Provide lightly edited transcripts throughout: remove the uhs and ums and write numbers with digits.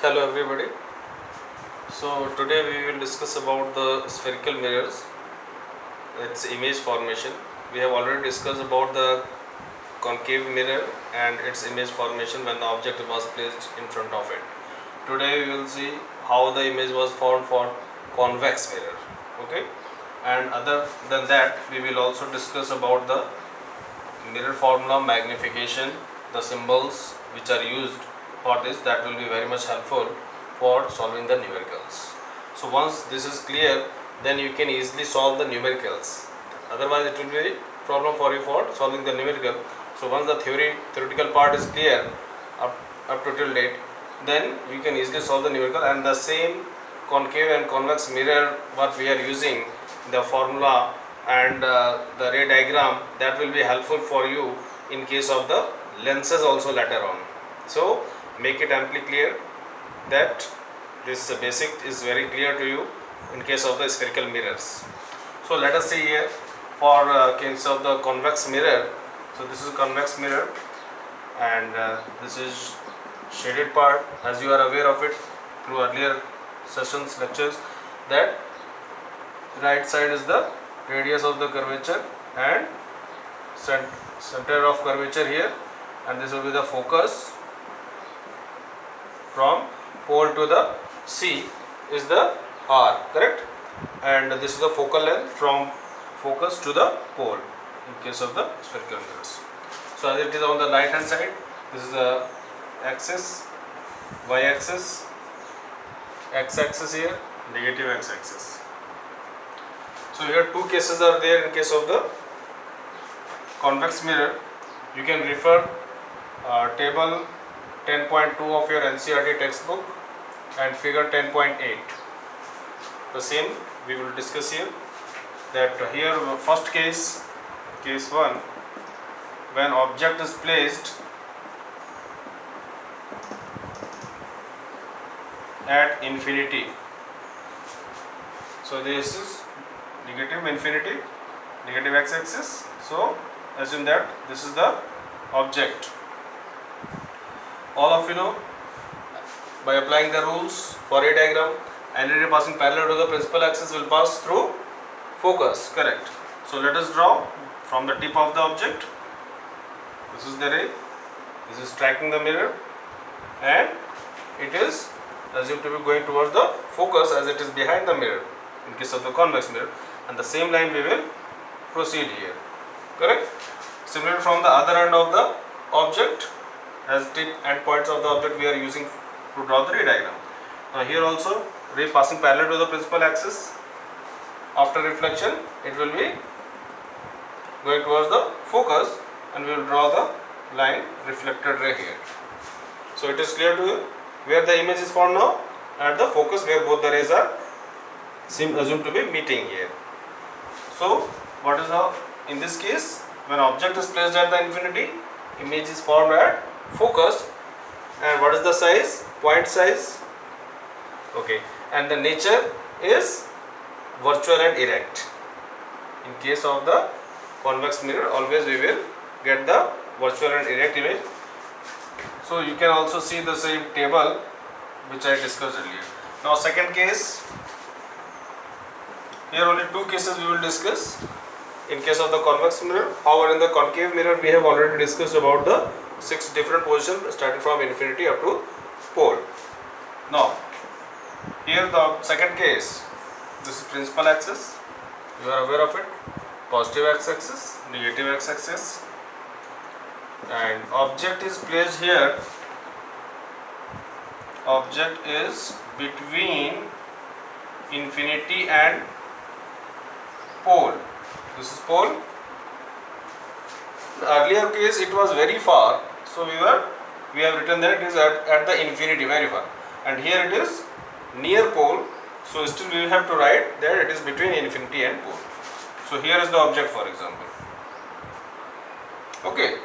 Hello everybody. So today we will discuss about the spherical mirrors, its image formation. We have already discussed about the concave mirror and its image formation when the object was placed in front of it. Today we will see how the image was formed for convex mirror. Okay, and other than that we will also discuss about the mirror formula, magnification, the symbols which are used for this, that will be very much helpful for solving the numericals. So once this is clear, then you can easily solve the numericals. Otherwise it will be problem for you for solving the numerical. So once the theoretical part is clear up to till date, then you can easily solve the numerical. And the same concave and convex mirror what we are using, the formula and the ray diagram, that will be helpful for you in case of the lenses also later on. So make it amply clear that this basic is very clear to you in case of the spherical mirrors. So let us see here for case of the convex mirror. So this is a convex mirror and this is shaded part, as you are aware of it through earlier sessions, lectures, that right side is the radius of the curvature and center of curvature here, and this will be the focus. From pole to the C is the R, correct? And this is the focal length from focus to the pole in case of the spherical mirrors. So as it is on the right hand side, this is the axis, y axis, x axis here, negative x axis. So here two cases are there in case of the convex mirror. You can refer table 10.2 of your NCERT textbook and figure 10.8. The same we will discuss here. That here first case 1, when object is placed at infinity. So this is negative infinity, negative x axis. So assume that this is the object. All of you know, by applying the rules for a diagram, any ray passing parallel to the principal axis will pass through focus, correct? So let us draw from the tip of the object. This is the ray, this is striking the mirror, and it is assumed to be going towards the focus as it is behind the mirror in case of the convex mirror, and the same line we will proceed here, correct? Similarly, from the other end of the object, as tip and points of the object we are using to draw the ray diagram. Now here also ray passing parallel to the principal axis. After reflection, it will be going towards the focus, and we will draw the line reflected ray here. So it is clear to you where the image is formed now, at the focus where both the rays are assumed to be meeting here. So what is the, in this case, when object is placed at the infinity, image is formed at focus, and what is the size? Point size. Okay, and the nature is virtual and erect. In case of the convex mirror, always we will get the virtual and erect image. So you can also see the same table which I discussed earlier. Now second case, here only two cases we will discuss in case of the convex mirror. However, in the concave mirror we have already discussed about the 6 different positions starting from infinity up to pole. Now here the second case, this is principal axis, you are aware of it, positive x axis, negative x axis, and object is placed here. Object is between infinity and pole. This is pole. The earlier case it was very far, so we have written that it is at the infinity, very far, and here it is near pole, so still we have to write that it is between infinity and pole. So here is the object, for example. Okay,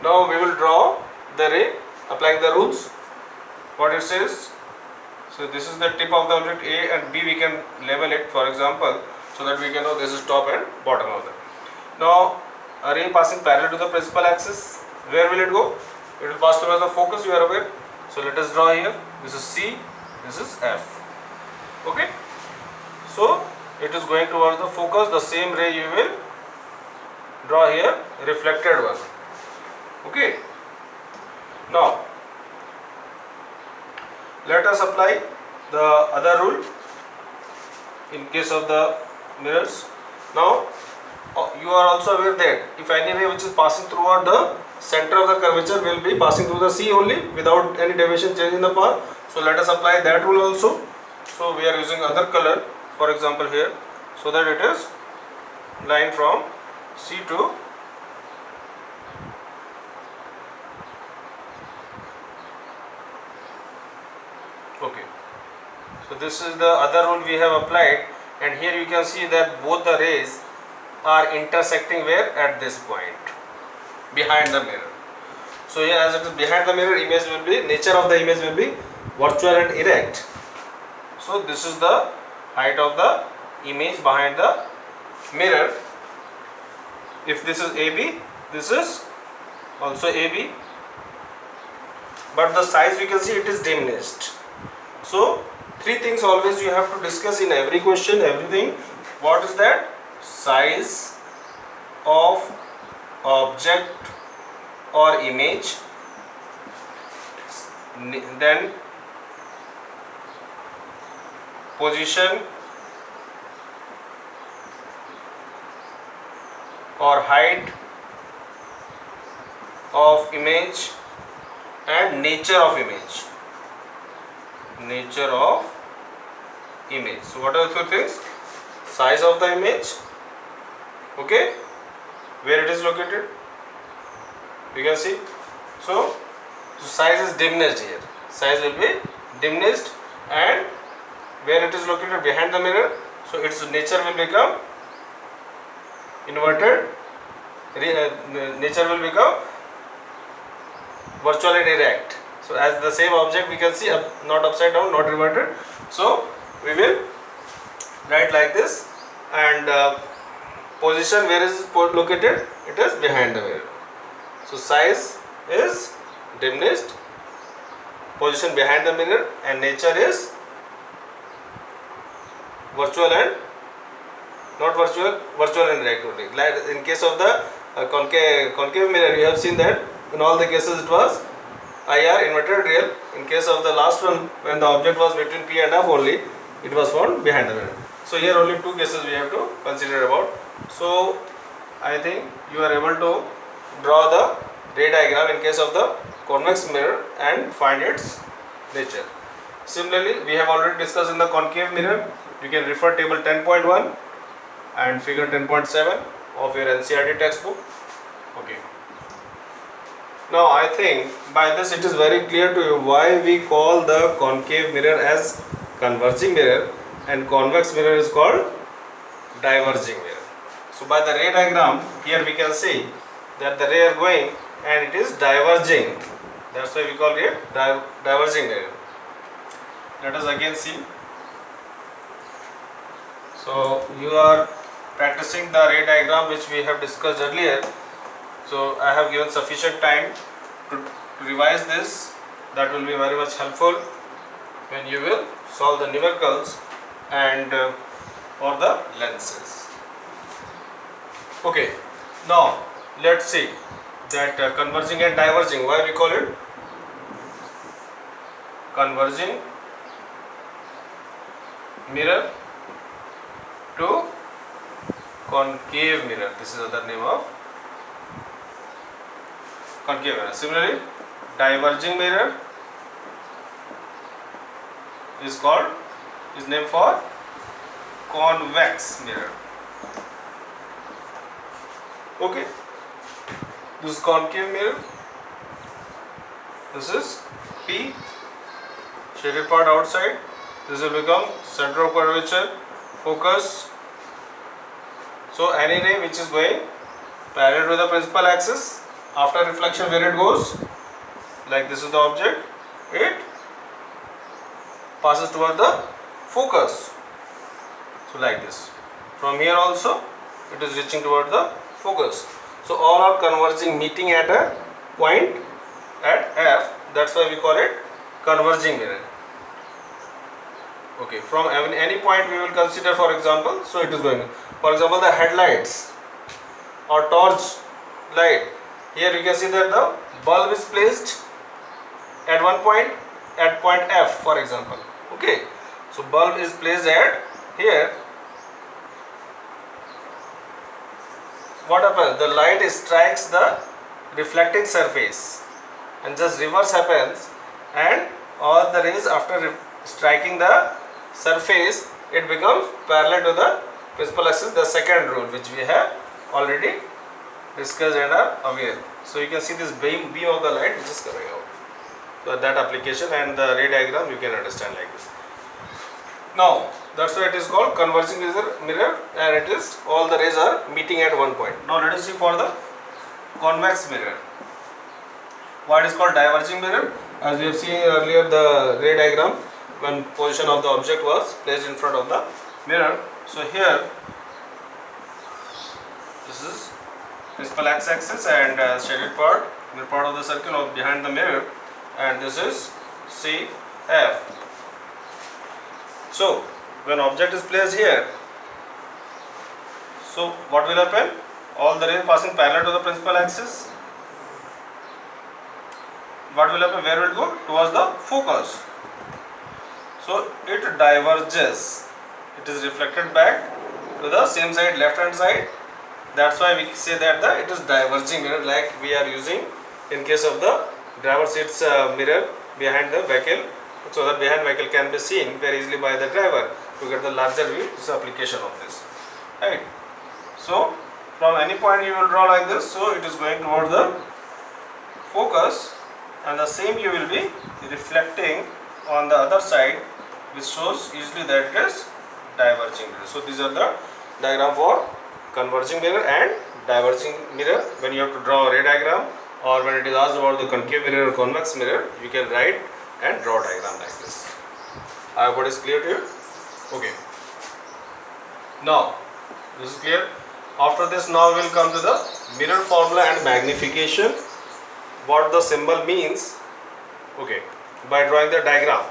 now we will draw the ray applying the rules. What it says, so this is the tip of the object A, and B we can label it, for example, so that we can know this is top and bottom of it. Now a ray passing parallel to the principal axis, where will it go? It will pass through the focus, you are aware. So let us draw here this is C, this is F. Okay, so it is going towards the focus. The same ray you will draw here, reflected one. Okay, now let us apply the other rule in case of the mirrors. Now you are also aware that if any ray which is passing throughout the center of the curvature will be passing through the C only without any deviation change in the path. So let us apply that rule also. So we are using other color, for example here, so that it is line from C to okay. So this is the other rule we have applied, and here you can see that both the rays are intersecting where? At this point, behind the mirror. So here as it is behind the mirror, image will be, nature of the image will be virtual and erect. So this is the height of the image behind the mirror. If this is AB, this is also AB, but the size you can see it is diminished. So three things always you have to discuss in every question, everything. What is that? Size of object or image, then position or height of image, and nature of image. Nature of image. So what are the two things? Size of the image, okay, where it is located, you can see. So size is diminished here. Size will be diminished, and where it is located behind the mirror, so its nature will become inverted. Nature will become virtual and erect. So as the same object we can see, not upside down, not reverted. So we will write like this, and position, where is it located? It is behind the mirror. So size is diminished, position behind the mirror, and nature is virtual and not virtual, virtual and erect only. In case of the concave mirror, you have seen that in all the cases it was IR, inverted real. In case of the last one, when the object was between P and F only, it was found behind the mirror. So here only two cases we have to consider about. So I think you are able to draw the ray diagram in case of the convex mirror and find its nature. Similarly, we have already discussed in the concave mirror. You can refer table 10.1 and figure 10.7 of your NCERT textbook. Okay. Now I think by this it is very clear to you why we call the concave mirror as converging mirror and convex mirror is called diverging mirror. So by the ray diagram here we can see that the ray are going and it is diverging. That's why we call it diverging mirror. Let us again see. So you are practicing the ray diagram which we have discussed earlier. So I have given sufficient time to revise this. That will be very much helpful when you will solve the numericals and for the lenses. Okay, now let's see that converging and diverging, why we call it converging mirror to concave mirror. This is other name of concave mirror. Similarly, diverging mirror is named for convex mirror. Okay, this is concave mirror. This is P, shaded part outside. This will become center of curvature, focus. So any ray which is going parallel to the principal axis, after reflection where it goes, like this is the object, it passes toward the focus. So like this. From here also it is reaching toward the focus. So all are converging, meeting at a point at F. That's why we call it converging mirror. Okay, from any point we will consider, for example, so it is going, for example, the headlights or torch light. Here you can see that the bulb is placed at one point, at point F, for example. Okay, so bulb is placed at here. What happens? The light strikes the reflecting surface, and just reverse happens, and all the rays after striking the surface, it becomes parallel to the principal axis, the second rule which we have already discussed and are aware. So you can see this beam of the light which is coming out. So that application and the ray diagram you can understand like this. Now that's why it is called converging mirror, and it is all the rays are meeting at one point. Now let us see for the convex mirror. What is called diverging mirror? As we have seen earlier, the ray diagram, when position of the object was placed in front of the mirror. So here this is principal x-axis and shaded part, middle part of the circle of behind the mirror, and this is CF. So when object is placed here, so what will happen? All the rays passing parallel to the principal axis. What will happen? Where will it go? Towards the focus. So it diverges. It is reflected back to the same side, left hand side. That's why we say that it is diverging mirror, like we are using in case of the driver seat's mirror behind the vehicle, so that behind vehicle can be seen very easily by the driver to get the larger view. This is application of this, right? So from any point you will draw like this, so it is going towards the focus, and the same you will be reflecting on the other side, which shows easily that it is diverging mirror. So these are the diagram for converging mirror and diverging mirror. When you have to draw a ray diagram, or when it is asked about the concave mirror or convex mirror, you can write and draw diagram like this. I hope it is clear to you. Okay, now this is clear. After this, now we will come to the mirror formula and magnification, what the symbol means. Okay, by drawing the diagram,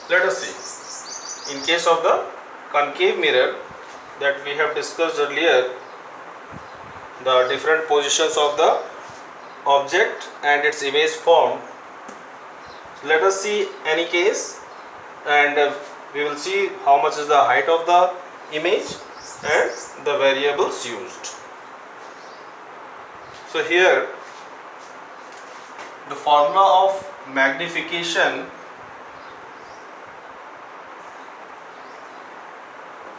let us see. In case of the concave mirror that we have discussed earlier, the different positions of the object and its image formed. Let us see any case, and we will see how much is the height of the image and the variables used. So here the formula of magnification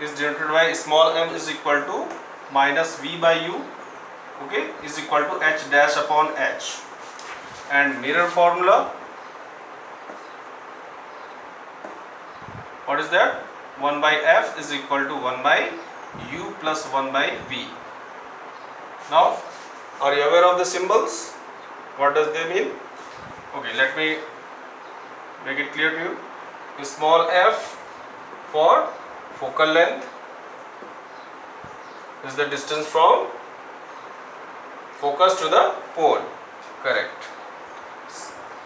is denoted by small m is equal to minus v by u, okay, is equal to h dash upon h, and mirror formula, what is that? 1 by f is equal to 1 by u plus 1 by v. Now are you aware of the symbols? What does they mean? Okay, let me make it clear to you. A small f for focal length is the distance from focus to the pole, correct.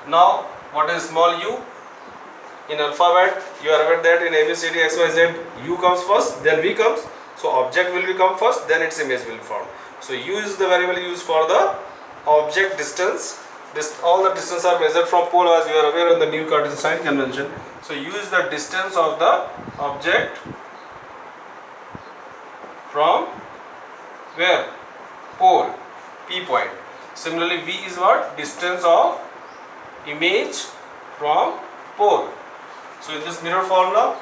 Now what is small u? In alphabet you are aware that in ABCD XYZ u comes first, then v comes. So object will become first, then its image will form. So u is the variable used for the object distance. All the distance are measured from pole, as you are aware in the new Cartesian sign convention. So u is the distance of the object from where? Pole, P point. Similarly v is what? Distance of image from pole. So in this mirror formula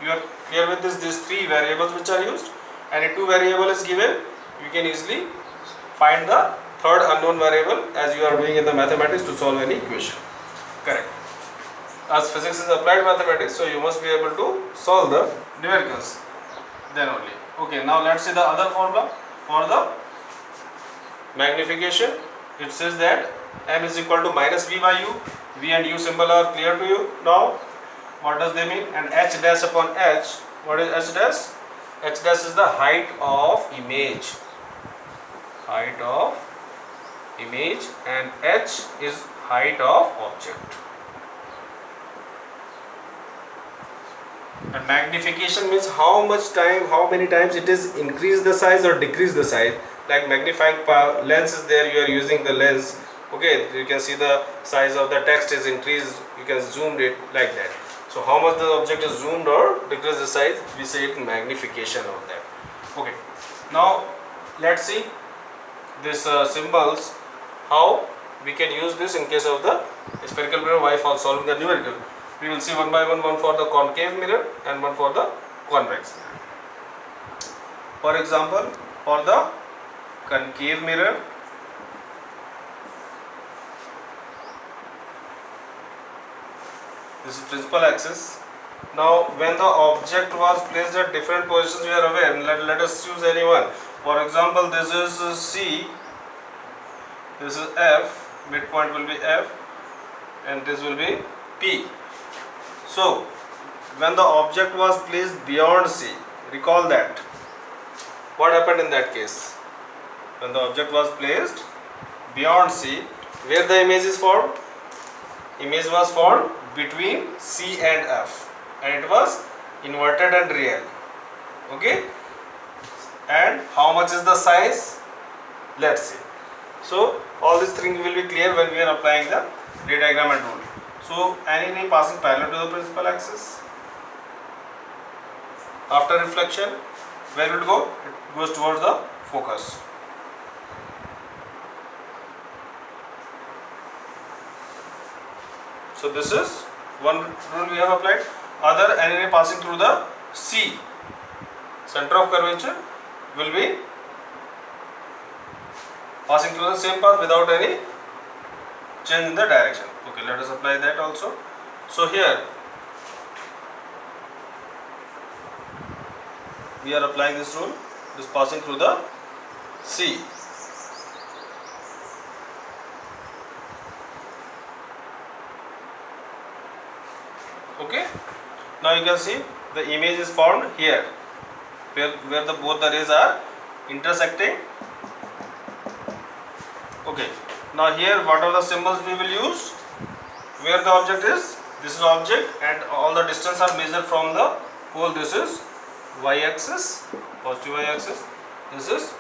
you are clear with these three variables which are used, and a two variable is given. You can easily find the third unknown variable as you are doing in the mathematics to solve any equation, correct. As physics is applied mathematics, so you must be able to solve the numericals then only. Okay, now let's see the other formula for the magnification. It says that m is equal to minus v by u. V and u symbol are clear to you now. What does they mean? And h dash upon h. What is h dash? H dash is the height of image. Height of image, and h is height of object. And magnification means how much time, how many times it is increase the size or decrease the size. Like magnifying power, lens is there, you are using the lens. Okay, you can see the size of the text is increased, you can zoom it like that. So how much the object is zoomed or decrease the size, we say it magnification of that. Okay, now let's see this symbols, how we can use this in case of the spherical mirror while for solving the numerical. We will see one by one for the concave mirror and one for the convex mirror. For example, for the concave mirror, this is principal axis. Now when the object was placed at different positions, we are aware, let us choose any one. For example, this is C, this is F, midpoint will be F, and this will be P. So when the object was placed beyond C, recall that. What happened in that case? When the object was placed beyond C, where the image is formed? Image was formed between C and F, and it was inverted and real. Okay? And how much is the size? Let's see. So all these things will be clear when we are applying the ray diagram and rule. So any ray passing parallel to the principal axis, after reflection, where will it go? It goes towards the focus. So this is one rule we have applied. Other, any ray passing through the C, center of curvature, will be passing through the same path without any change in the direction. Okay, let us apply that also. So here we are applying this rule, this passing through the C. Okay, now you can see the image is formed here, where the both the rays are intersecting. Okay, now here what are the symbols we will use? Where the object is, this is object, and all the distance are measured from the pole. This is y-axis, positive y-axis. This is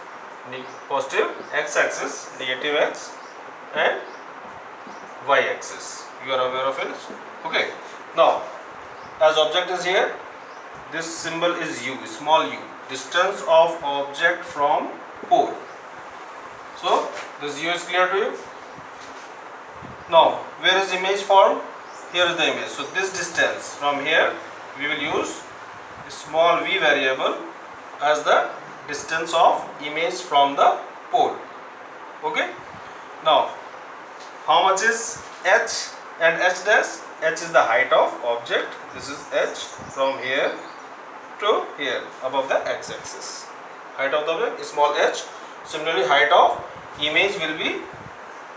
positive x-axis, negative x, and y-axis. You are aware of it. Okay. Now, as object is here, this symbol is u, small u, distance of object from pole. So this u is clear to you. Now, where is image formed? Here is the image. So this distance from here, we will use small v variable as the distance of image from the pole. Okay. Now, how much is h and h dash? H is the height of object. This is h from here to here above the x-axis. Height of the object is small h. Similarly, height of image will be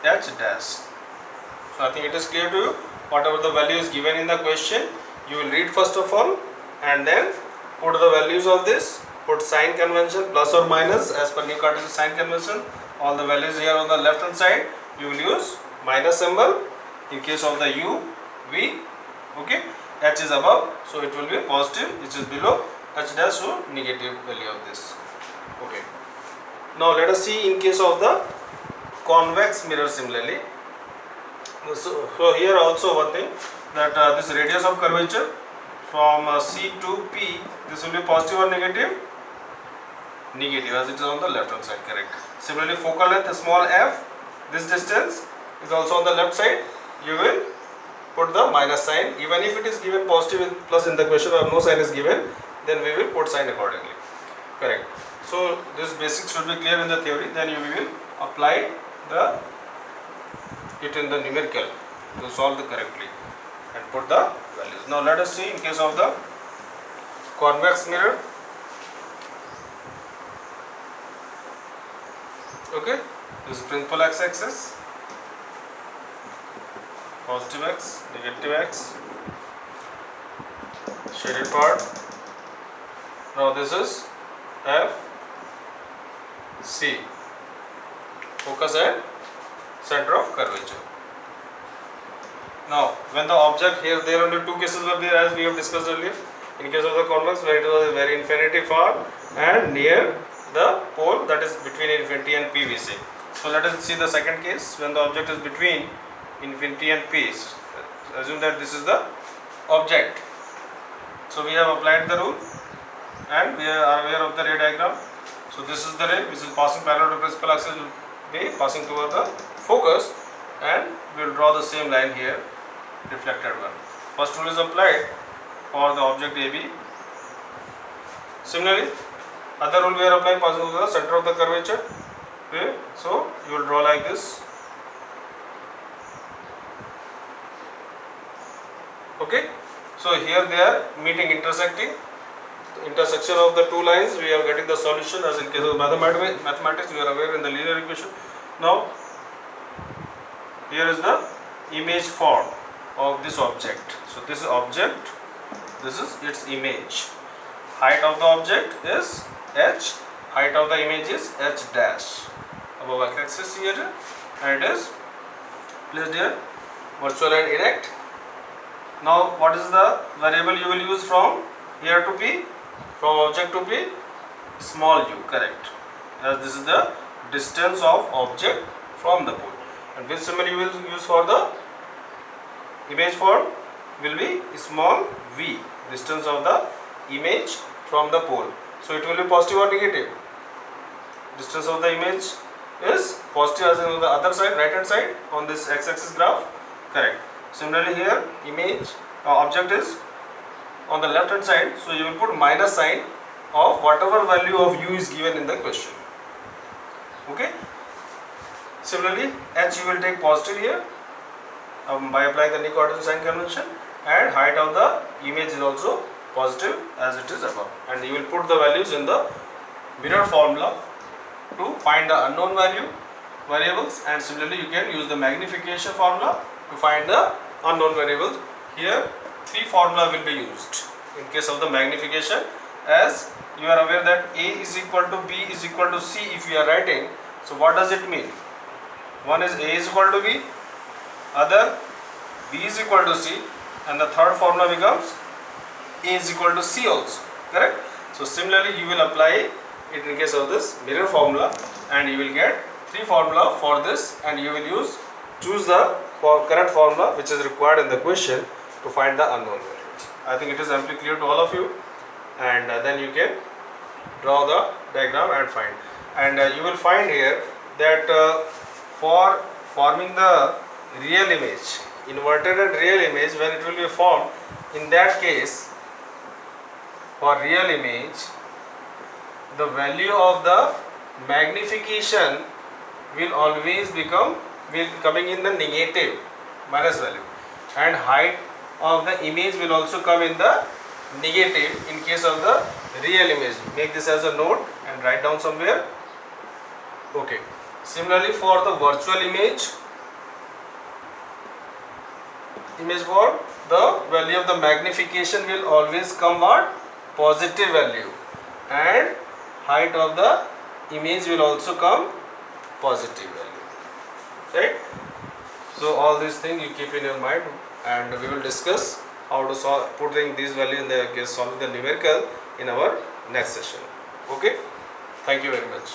h dash. So I think it is clear to you. Whatever the value is given in the question, you will read first of all and then put the values of this. Put sign convention plus or minus as per new Cartesian sign convention. All the values here on the left hand side, you will use minus symbol. In case of the u, v, okay, h is above, so it will be positive, which is below, h dash, so negative value of this. Okay. Now let us see in case of the convex mirror similarly. So here also one thing, that this radius of curvature from C to P, this will be positive or negative? Negative, as it is on the left hand side, correct. Similarly, focal length small f, this distance is also on the left side. You will put the minus sign. Even if it is given positive with plus in the question or no sign is given, then we will put sign accordingly. Correct. So this basics should be clear in the theory. Then you will apply it in the numerical to solve it correctly and put the values. Now let us see in case of the convex mirror. Okay, this is principal x-axis. Positive x, negative x, shaded part. Now this is F, C, focus and center of curvature. Now when the object here, there only two cases were there as we have discussed earlier. In case of the convex, when it was very infinity far and near the pole, that is between infinity and P we say. So let us see the second case when the object is between infinity and P. Assume that this is the object. So we have applied the rule and we are aware of the ray diagram. So this is the ray which is passing parallel to principal axis, will be passing toward the focus, and we will draw the same line here, reflected one. First rule is applied for the object AB. Similarly, other rule we are applying passing to the center of the curvature. Okay, so you will draw like this. Okay, so here they are meeting, intersecting. The intersection of the two lines, we are getting the solution. As in case of mathematics, we are aware in the linear equation. Now, here is the image form of this object. So this is object, this is its image. Height of the object is h, height of the image is h dash. Above x-axis here, and it is placed here, virtual and erect. Now what is the variable you will use from here to P? From object to P? Small u, correct. As this is the distance of object from the pole. And which symbol you will use for the image form will be small v, distance of the image from the pole. So it will be positive or negative? Distance of the image is positive, as in on the other side, right hand side on this x-axis graph, correct. Similarly here image object is on the left hand side, so you will put minus sign of whatever value of u is given in the question. Okay. Similarly h you will take positive here by applying the Nick-Ordon sign convention, and height of the image is also positive as it is above, and you will put the values in the mirror formula to find the unknown variables, and similarly you can use the magnification formula to find the unknown variables. Here three formula will be used in case of the magnification, as you are aware that A is equal to B is equal to C if we are writing. So what does it mean? One is A is equal to B, other B is equal to C, and the third formula becomes A is equal to C also, correct? So similarly you will apply it in case of this mirror formula, and you will get three formula for this, and you will choose the correct formula which is required in the question to find the unknown values. I think it is amply clear to all of you, and then you can draw the diagram and find. And you will find here that for forming the real image, inverted and real image, when it will be formed, in that case for real image the value of the magnification will always coming in the negative, minus value, and height of the image will also come in the negative in case of the real image. Make this as a note and write down somewhere. Okay. Similarly for the virtual image form, the value of the magnification will always come what? Positive value, and height of the image will also come positive value, right? So all these things you keep in your mind, and we will discuss how to putting these values in the case solving the numerical in our next session. Okay, thank you very much.